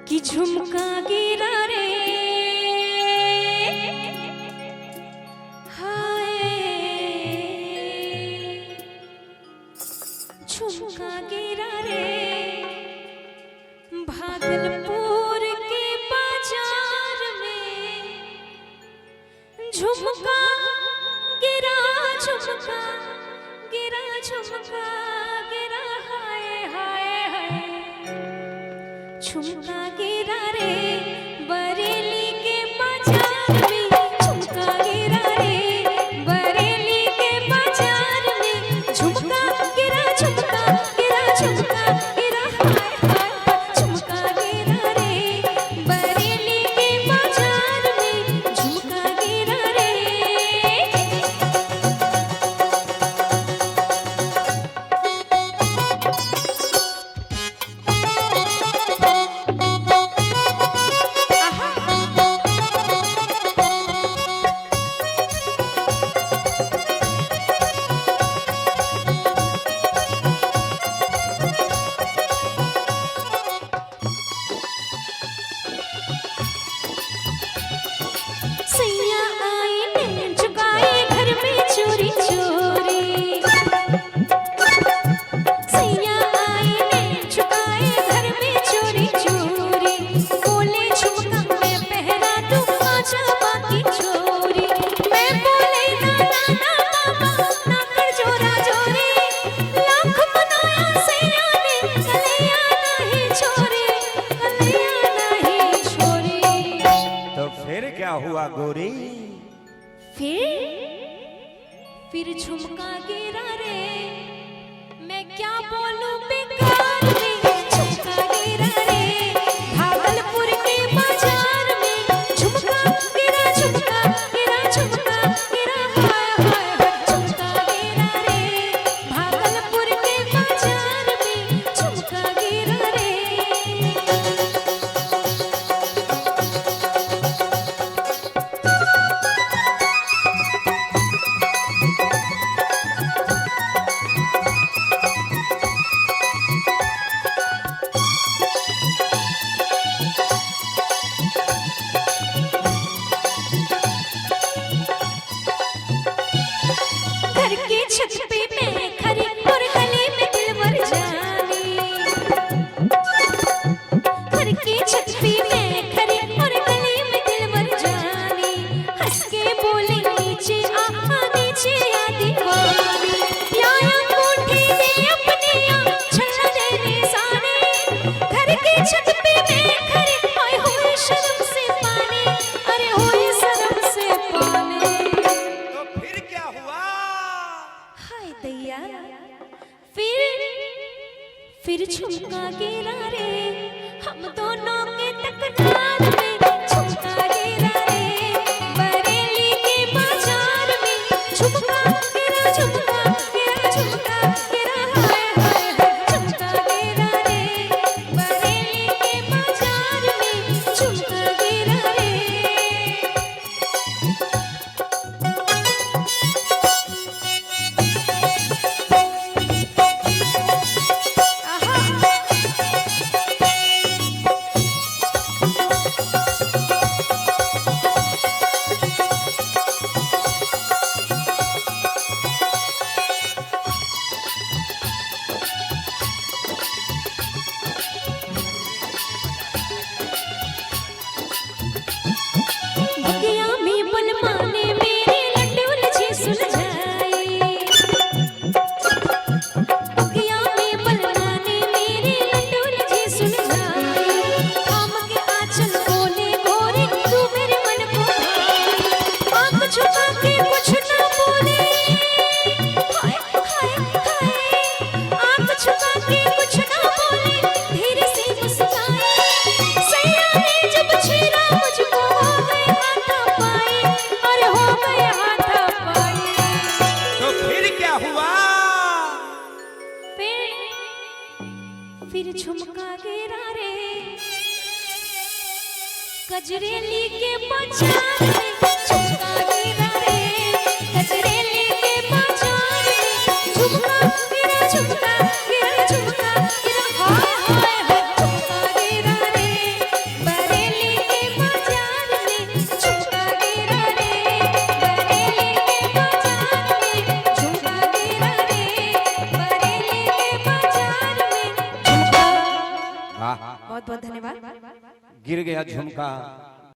कि झुमका गिरा रे हाय, झुमका गिरा रे भागलपुर के बाजार में। झुमका गिरा, झुमका गिरा, झुमका गिरा हाय हाय हाय। झुमका गिरा रे बरेली के बाजार में। झुमका गिरा रे बरेली के बाजार में। झुमका गिरा, झुमका गिरा, झुमका गिरा हाय हाय। झुमका गिरा रे बरेली के बाजार में। झुमका गिरा रे। सैया आए नैन चुकाए घर में चोरी चोरी। सैया आए नैन चुकाए घर में चोरी चोरी। बोले झुमका मैं पहरा दूं आजा बाकी छोरी। मैं बोले ना ना ना बाबा ना कर जोरा जोरी। लाख मनाया सैया ने कलैया नहीं छोरी, कलैया नहीं छोरी। तो फिर क्या हुआ गोरी? फिर झुमका गिरा रे, मैं क्या बोलूं बेकार में। झुमका गिरा रे भागलपुर के बाजार में। झुमका गिरा, झुमका गिरा, झुमका गिरा हाय हाय हाय। झुमका गिरा रे भागलपुर के बाजार में। झुमका गिरा रे। घर के छत पे मैं खड़ी और गले में दिलबर जानी। घर के छत पे मैं खड़ी और गले में दिलबर जानी। हंस के बोले नीचे आ नीचे आ दीवानी। या कोठी दे अपने या छल्ला दे निशाने। घर के छत पे मैं खड़ी होए होए शर्म से पानी। अरे होए शर्म से पानी। तो फिर क्या हुआ? हाय दैया फिर झुमका गिरा रे हम दोनों के तकरार में। झुमका गिरा रे बरेली के बाजार में। झुमका गिरा, झुमका गिरा, झुमका गिरा हाय हाय हाय। झुमका गिरा रे बरेली के बाजार में। झुमका गिरा रे। बगिया में बलमा ने मेरे लड्डू लच्छे सुलझाए। बगिया में बलमा ने मेरे लड्डू लच्छे सुलझाए। आम के आंचल बोले गोरे तू मेरे मन को भाए। आंख झुका के कुछ ना बोले हाय हाय हाय। आंख झुका के कुछ ना बोले धीरे से मुस्काए। सैया ने जब छेड़ा मुझको हो गए हाथापाई। अरे हो गए हाथापाई। तो फिर क्या हुआ? फिर झुमका गिरा रे गजरेली के बाजार में। झुमका गिरा रे गजरेली के बाजार में। झुमका गिरा, झुमका गिरा, झुमका गिरा हाय हाय हाय। झुमका गिरा रे वाह, बहुत बहुत धन्यवाद। गिर गया झुमका